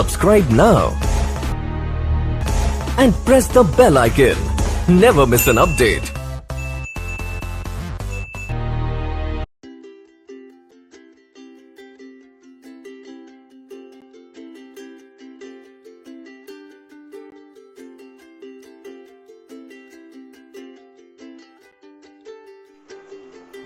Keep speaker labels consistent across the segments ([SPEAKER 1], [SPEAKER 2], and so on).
[SPEAKER 1] Subscribe now and press the bell icon. Never miss an update.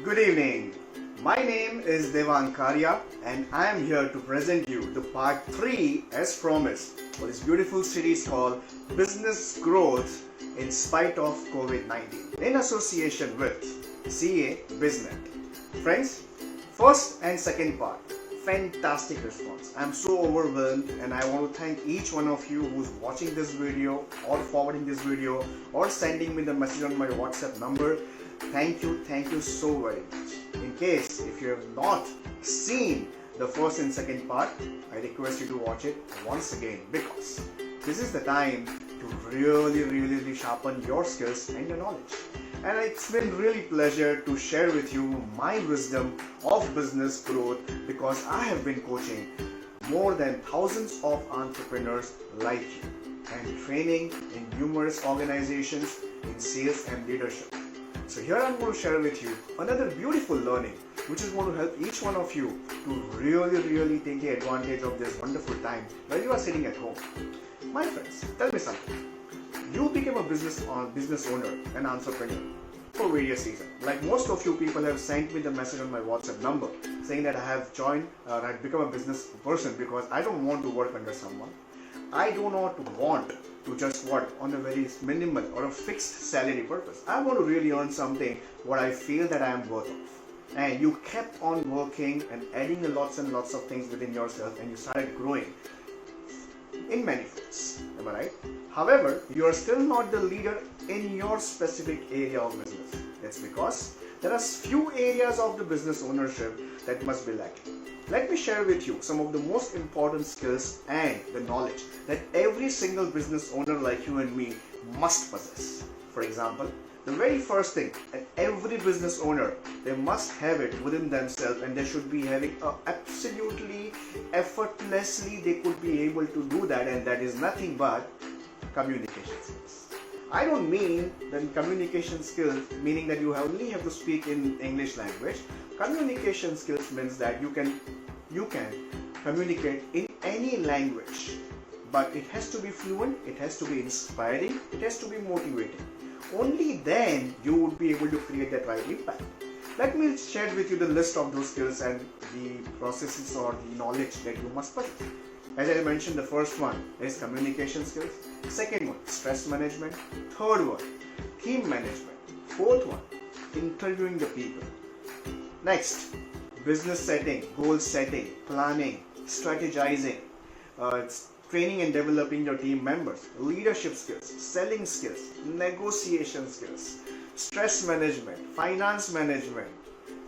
[SPEAKER 2] Good evening. My name is Devang Karia and I am here to present you the part 3 as promised for this beautiful series called Business Growth in Spite of COVID-19 in association with CA Business. Friends, first and second part, fantastic response. I am so overwhelmed and I want to thank each one of you who's watching this video or forwarding this video or sending me the message on my WhatsApp number. Thank you so very much. In case if you have not seen the first and second part, I request you to watch it once again, because this is the time to really sharpen your skills and your knowledge. And it's been really pleasure to share with you my wisdom of business growth, because I have been coaching more than thousands of entrepreneurs like you and training in numerous organizations in sales and leadership. So here I'm going to share with you another beautiful learning which is going to help each one of you to really take advantage of this wonderful time while you are sitting at home. My friends, tell me something. You became a business owner, an entrepreneur for various reasons. Like most of you people have sent me the message on my WhatsApp number saying that I have joined or I've become a business person because I don't want to work under someone. I do not want to just work on a very minimal or a fixed salary purpose. I want to really earn something what I feel that I am worth of. And you kept on working and adding lots and lots of things within yourself, and you started growing in many fields. Am I right? However, you are still not the leader in your specific area of business. That's because there are few areas of the business ownership that must be lacking. Let me share with you some of the most important skills and the knowledge that every single business owner like you and me must possess. For example, the very first thing that every business owner, they must have it within themselves, and they should be having absolutely effortlessly they could be able to do that, and that is nothing but communication skills. I don't mean that communication skills meaning that you only have to speak in English language. Communication skills means that you can communicate in any language, but it has to be fluent, it has to be inspiring, it has to be motivating. Only then you would be able to create that right impact. Let me share with you the list of those skills and the processes or the knowledge that you must possess. As I mentioned, the first one is communication skills. Second one, stress management. Third one, team management. Fourth one, interviewing the people. Next, business setting, goal setting, planning, strategizing, training and developing your team members, leadership skills, selling skills, negotiation skills, stress management, finance management,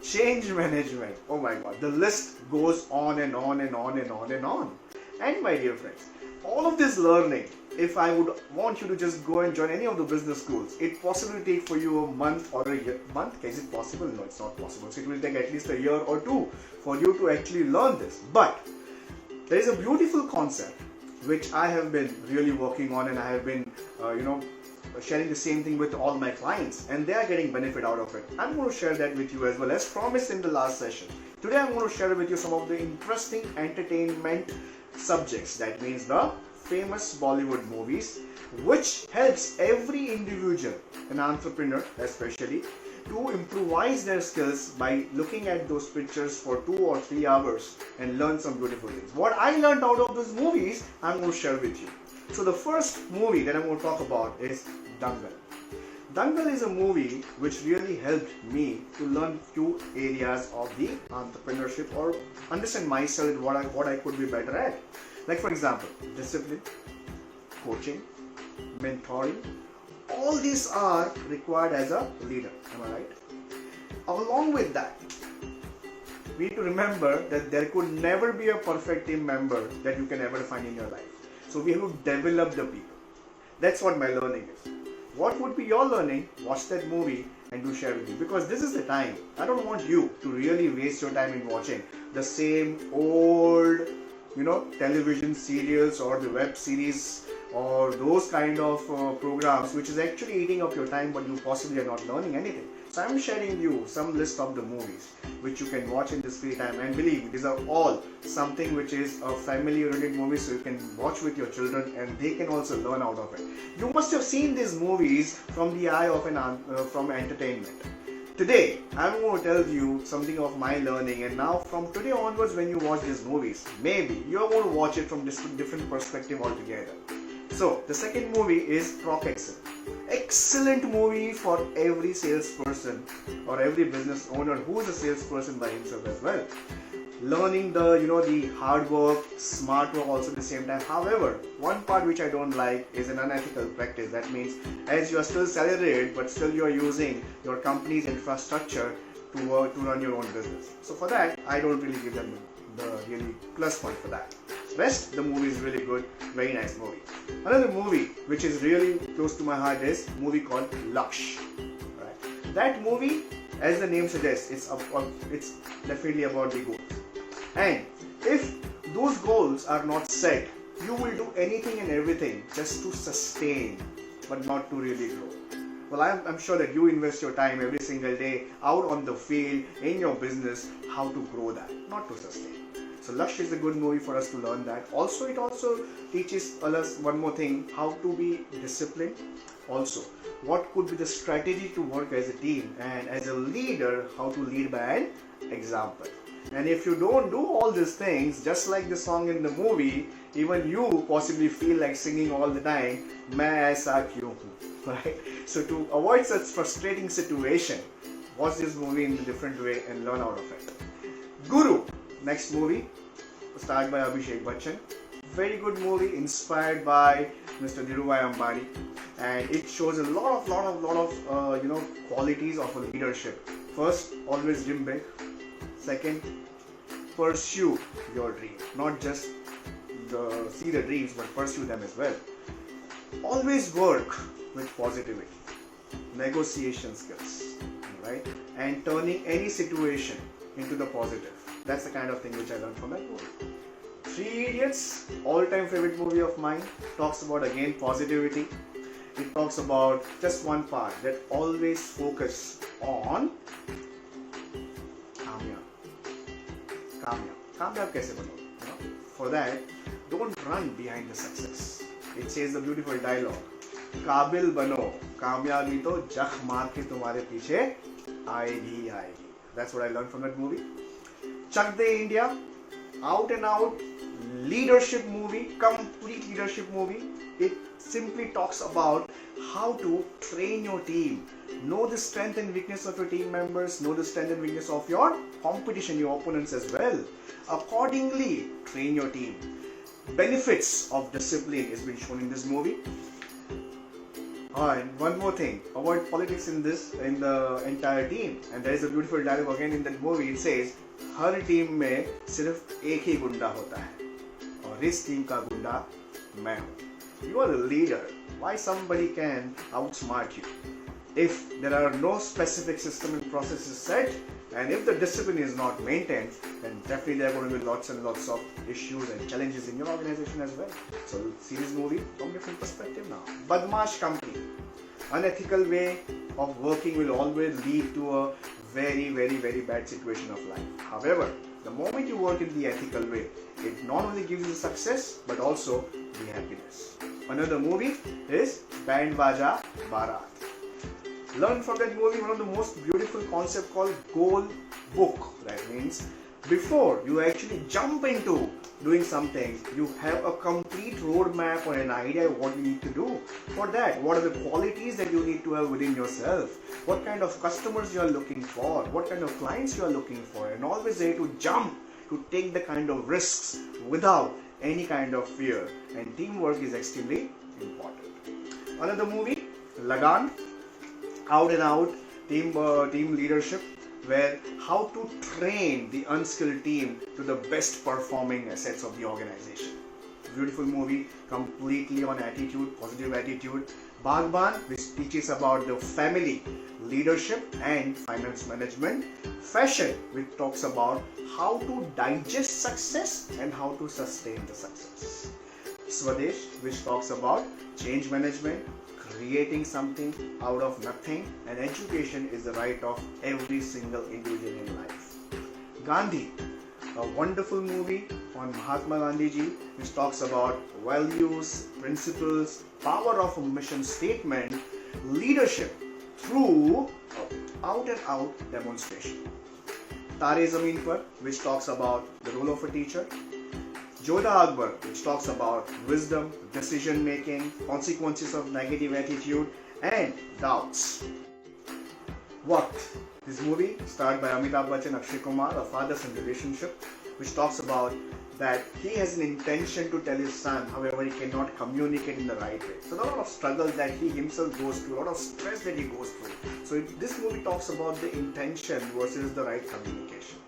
[SPEAKER 2] change management. Oh my God, the list goes on and on and on and on and on. And my dear friends, all of this learning, if I would want you to just go and join any of the business schools, it possibly take for you a month or a year. Month? Is it possible? No, it's not possible. So it will take at least a year or two for you to actually learn this. But there is a beautiful concept which I have been really working on, and I have been sharing the same thing with all my clients, and they are getting benefit out of it. I'm going to share that with you as well, as promised in the last session. Today I'm going to share with you some of the interesting entertainment subjects. That means the famous Bollywood movies, which helps every individual, an entrepreneur especially, to improvise their skills by looking at those pictures for 2 or 3 hours and learn some beautiful things. What I learned out of those movies, I'm going to share with you. So the first movie that I'm going to talk about is Dangal. Dangal is a movie which really helped me to learn few areas of the entrepreneurship or understand myself what I could be better at. Like for example, discipline, coaching, mentoring. All these are required as a leader. Am I right? Along with that, we need to remember that there could never be a perfect team member that you can ever find in your life. So we have to develop the people. That's what my learning is. What would be your learning? Watch that movie and do share with me, because this is the time. I don't want you to really waste your time in watching the same old television serials or the web series or those kind of programs which is actually eating up your time, but you possibly are not learning anything. So I'm sharing you some list of the movies which you can watch in this free time, and believe me, these are all something which is a family oriented movie, so you can watch with your children and they can also learn out of it. You must have seen these movies from the eye of from entertainment. Today I'm going to tell you something of my learning, and now from today onwards when you watch these movies, maybe you're going to watch it from different perspective altogether. So the second movie is Proc Excel. Excellent movie for every salesperson or every business owner who is a salesperson by himself as well. Learning the hard work, smart work also at the same time. However, one part which I don't like is an unethical practice. That means as you are still salaried, but still you are using your company's infrastructure to run your own business. So for that, I don't really give them the really plus point for that. Rest, the movie is really good, very nice movie. Another movie which is really close to my heart is a movie called Laksh. Right? That movie, as the name suggests, it's definitely about the goals. And if those goals are not set, you will do anything and everything just to sustain, but not to really grow. Well, I'm sure that you invest your time every single day out on the field, in your business, how to grow that, not to sustain. So Laksh is a good movie for us to learn that. Also, it also teaches us one more thing, how to be disciplined. Also, what could be the strategy to work as a team, and as a leader, how to lead by an example. And if you don't do all these things, just like the song in the movie, even you possibly feel like singing all the time, "Main aisa kyun hu," right? So to avoid such frustrating situation, watch this movie in a different way and learn out of it. Guru, next movie, starred by Abhishek Bachchan. Very good movie, inspired by Mr. Dhirubhai Ambani, and it shows a lot of qualities of a leadership. First, always dream big. Second, pursue your dream, not just see the dreams, but pursue them as well. Always work with positivity, negotiation skills, right, and turning any situation into the positive. That's the kind of thing which I learned from that movie. Three Idiots, all-time favorite movie of mine, talks about again positivity. It talks about just one part, that always focus on कामयाब कैसे बनो? For that, don't run behind the success. It says the beautiful dialogue, काबिल बनो, कामयाबी तो जख मार के तुम्हारे पीछे आएगी आएगी. That's what I learned from that movie. Chak De India, out and out leadership movie, complete leadership movie. It simply talks about how to train your team. Know the strength and weakness of your team members, know the strength and weakness of your competition, your opponents as well. Accordingly, train your team. Benefits of discipline is being shown in this movie. And one more thing, avoid politics in the entire team. And there is a beautiful dialogue again in that movie. It says, her team में सिर्फ एक ही गुंडा होता है, और इस team का गुंडा मैं हूँ. You are the leader. Why somebody can outsmart you? If there are no specific system and processes set, and if the discipline is not maintained, then definitely there are going to be lots and lots of issues and challenges in your organization as well. So see this movie from a different perspective now. Badmash Company. Unethical way of working will always lead to a very, very, very bad situation of life. However, the moment you work in the ethical way, it not only gives you success, but also the happiness. Another movie is Band Baja Barat. Learn from that movie one of the most beautiful concept called goal book. That means before you actually jump into doing something, you have a complete roadmap or an idea of what you need to do. For that, what are the qualities that you need to have within yourself? What kind of customers you are looking for? What kind of clients you are looking for? And always ready to jump, to take the kind of risks without any kind of fear. And teamwork is extremely important. Another movie, Lagan. Out and out team leadership, where how to train the unskilled team to the best performing assets of the organization. beautiful movie, completely on attitude, positive attitude. Bagban, which teaches about the family, leadership and finance management. Fashion, which talks about how to digest success and how to sustain the success. Swadesh, which talks about change management, creating something out of nothing, and education is the right of every single individual in life. Gandhi, a wonderful movie on Mahatma Gandhi ji, which talks about values, principles, power of a mission statement, leadership through out and out demonstration. Tare Zameen Par, which talks about the role of a teacher. Jodha Akbar, which talks about wisdom, decision making, consequences of negative attitude, and doubts. Waqt, this movie starred by Amitabh Bachchan, Akshay Kumar, a father-son relationship, which talks about that he has an intention to tell his son, however he cannot communicate in the right way. So there are a lot of struggles that he himself goes through, a lot of stress that he goes through. So this movie talks about the intention versus the right communication.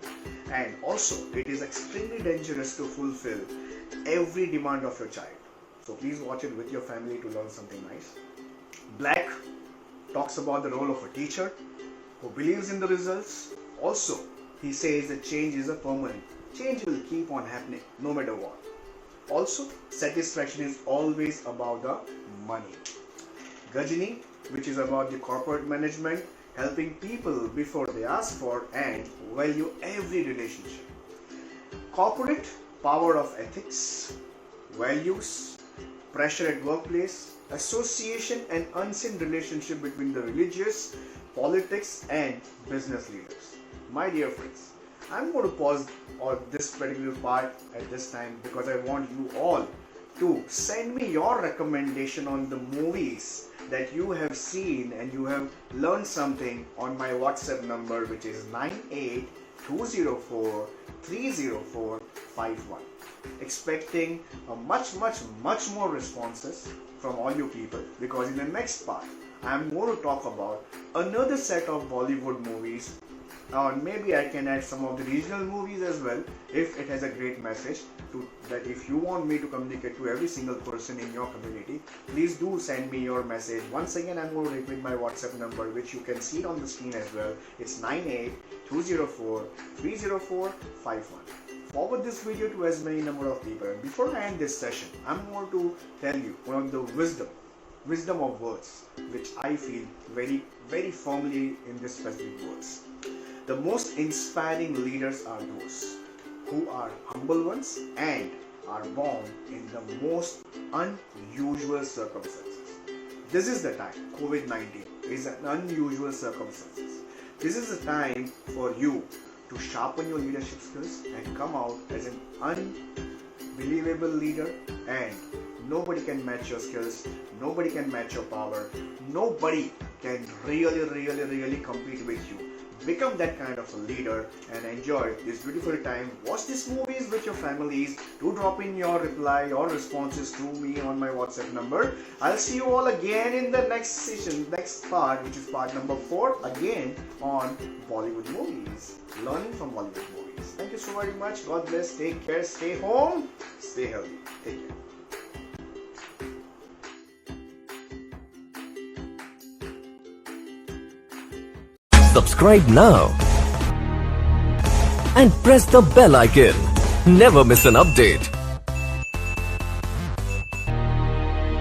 [SPEAKER 2] And also, it is extremely dangerous to fulfill every demand of your child. So please watch it with your family to learn something nice. Black talks about the role of a teacher who believes in the results. Also, he says that change is a permanent. Change will keep on happening no matter what. Also, satisfaction is always about the money. Gajini, which is about the corporate management, helping people before they ask for and value every relationship. Corporate, power of ethics, values, pressure at workplace, association and unseen relationship between the religious, politics and business leaders. My dear friends, I'm going to pause on this particular part at this time because I want you all to send me your recommendation on the movies that you have seen and you have learned something on my WhatsApp number, which is 9820430451. Expecting a much more responses from all you people, because in the next part I am going to talk about another set of Bollywood movies, or maybe I can add some of the regional movies as well if it has a great message that if you want me to communicate to every single person in your community, please do send me your message. Once again, I'm going to repeat my WhatsApp number, which you can see it on the screen as well. It's 9820430451. Forward this video to as many number of people. And before I end this session, I'm going to tell you one of the wisdom of words, which I feel very firmly in this specific words. The most inspiring leaders are those who are humble ones and are born in the most unusual circumstances. This is the time. COVID-19 is an unusual circumstances. This is the time for you to sharpen your leadership skills and come out as an unbelievable leader, and nobody can match your skills, nobody can match your power, nobody can really compete with you. Become that kind of a leader and enjoy this beautiful time. Watch these movies with your families. Do drop in your reply or responses to me on my WhatsApp number. I'll see you all again in the next session, next part, which is part number 4, again on Bollywood movies. Learning from Bollywood movies. Thank you so very much. God bless. Take care. Stay home. Stay healthy. Take care.
[SPEAKER 1] Subscribe now and press the bell icon. Never miss an update.